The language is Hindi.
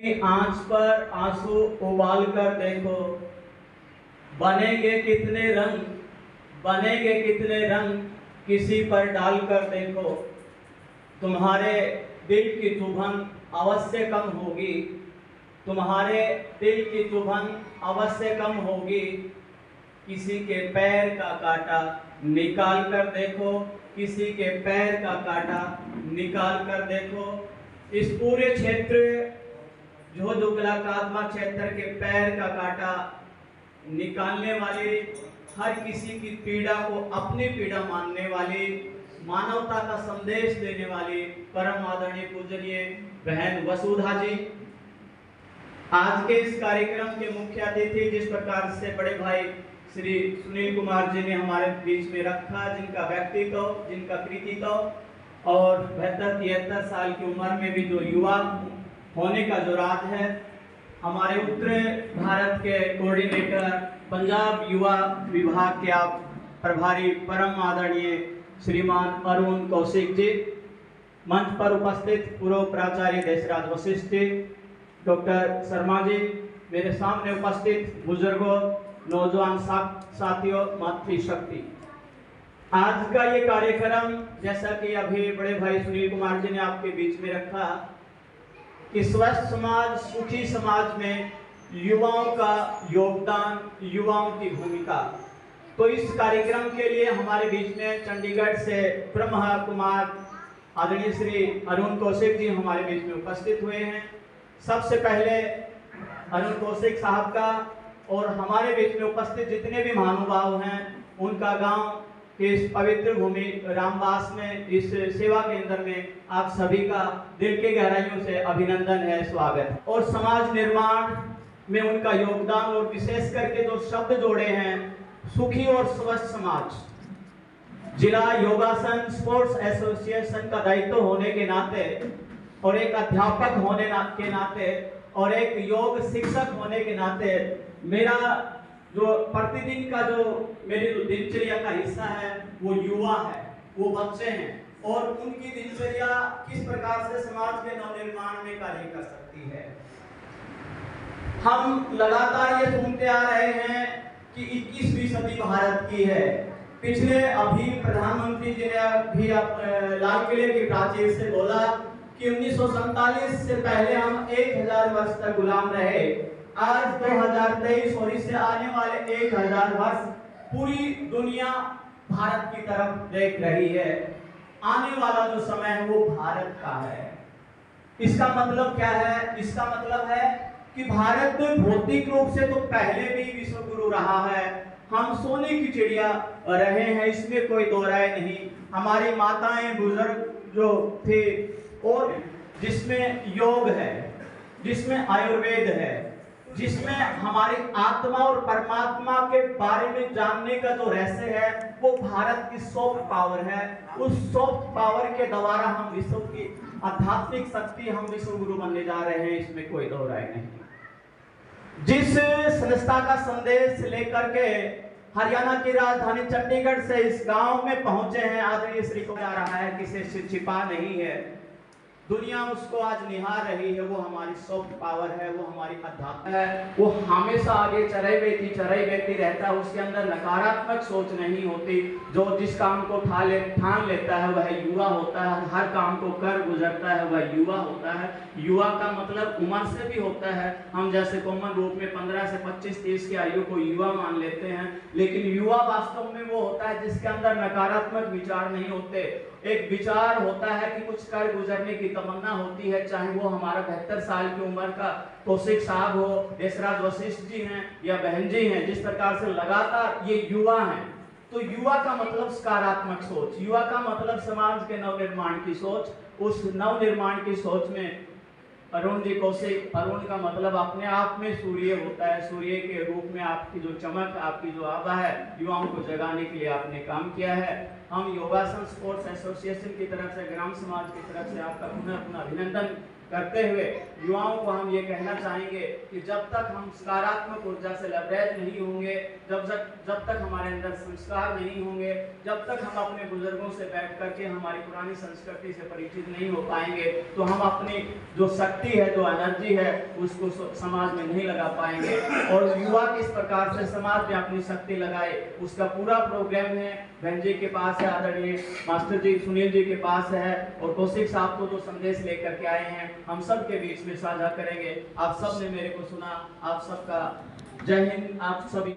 की आंच पर आंसू उबाल कर देखो, बनेंगे कितने रंग, बनेंगे कितने रंग किसी पर डाल कर देखो। तुम्हारे दिल की चुभन अवश्य कम होगी, तुम्हारे दिल की चुभन अवश्य कम होगी। किसी के पैर का कांटा निकाल कर देखो, किसी के पैर का कांटा निकाल कर देखो। इस पूरे क्षेत्र जो दुगलाकात्मा क्षेत्र के पैर का कांटा निकालने वाले, हर किसी की पीड़ा को अपनी पीड़ा मानने वाली, मानवता का संदेश देने वाली परम आदरणीय पूजनीय बहन वसुधा जी, आज के इस कार्यक्रम के मुख्य अतिथि जिस प्रकार से बड़े भाई श्री सुनील कुमार जी ने हमारे बीच में रखा, जिनका व्यक्तित्व, जिनका कृतित्व और 72-73 साल की उम्र में भी जो युवा होने का जो राज है, हमारे उत्तरी भारत के कोऑर्डिनेटर, पंजाब युवा विभाग के आप प्रभारी परम आदरणीय श्रीमान अरुण कौशिक जी, मंच पर उपस्थित पूर्व प्राचार्य देशराज वशिष्ठ जी, डॉक्टर शर्मा जी, मेरे सामने उपस्थित बुजुर्गों, नौजवान साथियों, मातृशक्ति। आज का ये कार्यक्रम, जैसा कि अभी बड़े भाई सुनील कुमार जी ने आपके बीच में रखा कि स्वस्थ समाज, सुखी समाज में युवाओं का योगदान, युवाओं की भूमिका। तो इस कार्यक्रम के लिए हमारे बीच में चंडीगढ़ से ब्रह्मा कुमार आदरणीय श्री अरुण कौशिक जी हमारे बीच में उपस्थित हुए हैं। सबसे पहले अरुण कौशिक साहब का और हमारे बीच में उपस्थित जितने भी महानुभाव हैं, उनका गांव के इस पवित्र भूमि रामबास में इस सेवा केंद्र में आप सभी का दिल की गहराइयों से अभिनंदन है, स्वागत है। और समाज निर्माण में उनका योगदान और विशेष करके जो शब्द जोड़े हैं, सुखी और स्वस्थ समाज, जिला योगासन स्पोर्ट्स एसोसिएशन का दायित्व होने के नाते और एक अध्यापक होने के नाते और एक योग शिक्षक होने के नाते मेरा जो प्रतिदिन का जो मेरी जो दिनचर्या का हिस्सा है वो युवा है, वो बच्चे हैं और उनकी दिनचर्या किस प्रकार से समाज के नवनिर्माण में कार्य कर सकती है। हम लगातार ये सुनते आ रहे हैं कि 21वीं सदी भारत की है। पिछले अभी प्रधानमंत्री जी ने भी लाल किले की प्राचीर से बोला कि 1947 से पहले हम 1000 वर्ष तक गुलाम रहे। आज 2023 और इससे आने वाले 1000 वर्ष पूरी दुनिया भारत की तरफ देख रही है। आने वाला जो समय है वो भारत का है। इसका मतलब क्या है? इसका मतलब है कि भारत भौतिक रूप से तो पहले भी विश्व गुरु रहा है, हम सोने की चिड़िया रहे हैं, इसमें कोई दो राय नहीं। हमारी माताएं बुजुर्ग जो थे, और जिसमें योग है, जिसमें आयुर्वेद है, जिसमें हमारी आत्मा और परमात्मा के बारे में जानने का जो रहस्य है, वो भारत की सॉफ्ट पावर है। उस सॉफ्ट पावर के द्वारा हम विश्व की आध्यात्मिक शक्ति, हम विश्व गुरु बनने जा रहे हैं, इसमें कोई दो राय नहीं। जिस संस्था का संदेश लेकर के हरियाणा की राजधानी चंडीगढ़ से इस गांव में पहुंचे हैं आदरणीय श्री को जा रहा है, किसी से छिपा नहीं है, दुनिया उसको आज निहार रही है। वो हमारी सॉफ्ट पावर है, वो हमारी अध्यात्म है। वो हमेशा आगे चढ़े बेती रहता है, उसके अंदर नकारात्मक सोच नहीं होती। जो जिस काम को ठान लेता है वह युवा होता है, हर काम को कर गुजरता है वह युवा होता है। युवा का मतलब उम्र से भी होता है। हम जैसे कॉमन रूप में 15 से 25-30 की आयु को युवा मान लेते हैं, लेकिन युवा वास्तव में वो होता है जिसके अंदर नकारात्मक विचार नहीं होते। एक विचार होता है कि कुछ कर गुजरने की तमन्ना होती है, चाहे वो हमारा 72 साल की उम्र का कौशिक साहब हो, देशराज वशिष्ठ जी हैं या बहन जी हैं, जिस प्रकार से लगातार ये युवा हैं। तो युवा का मतलब सकारात्मक सोच, युवा का मतलब समाज के नवनिर्माण की सोच। उस नवनिर्माण की सोच में अरुण जी कौशिक, अरुण का मतलब अपने आप में सूर्य होता है। सूर्य के रूप में आपकी जो चमक, आपकी जो आभा है, युवाओं को जगाने के लिए आपने काम किया है। हम योगासन स्पोर्ट्स एसोसिएशन की तरफ से, ग्राम समाज की तरफ से आपका पुनः अभिनंदन करते हुए युवाओं को हम ये कहना चाहेंगे कि जब तक हम सकारात्मक ऊर्जा से लबरेज नहीं होंगे, जब तक हमारे अंदर संस्कार नहीं होंगे, जब तक हम अपने बुजुर्गों से बैठ करके हमारी पुरानी संस्कृति से परिचित नहीं हो पाएंगे, तो हम अपनी जो शक्ति है, जो एनर्जी है, उसको समाज में नहीं लगा पाएंगे। और युवा किस प्रकार से समाज में अपनी शक्ति लगाए, उसका पूरा प्रोग्राम है बहन जी के पास है, आदरणीय मास्टर जी सुनील जी के पास है, और कौशिक साहब को जो संदेश लेकर के आए हैं हम सब के बीच में साझा करेंगे। आप सब ने मेरे को सुना, आप सबका जय हिंद। आप सभी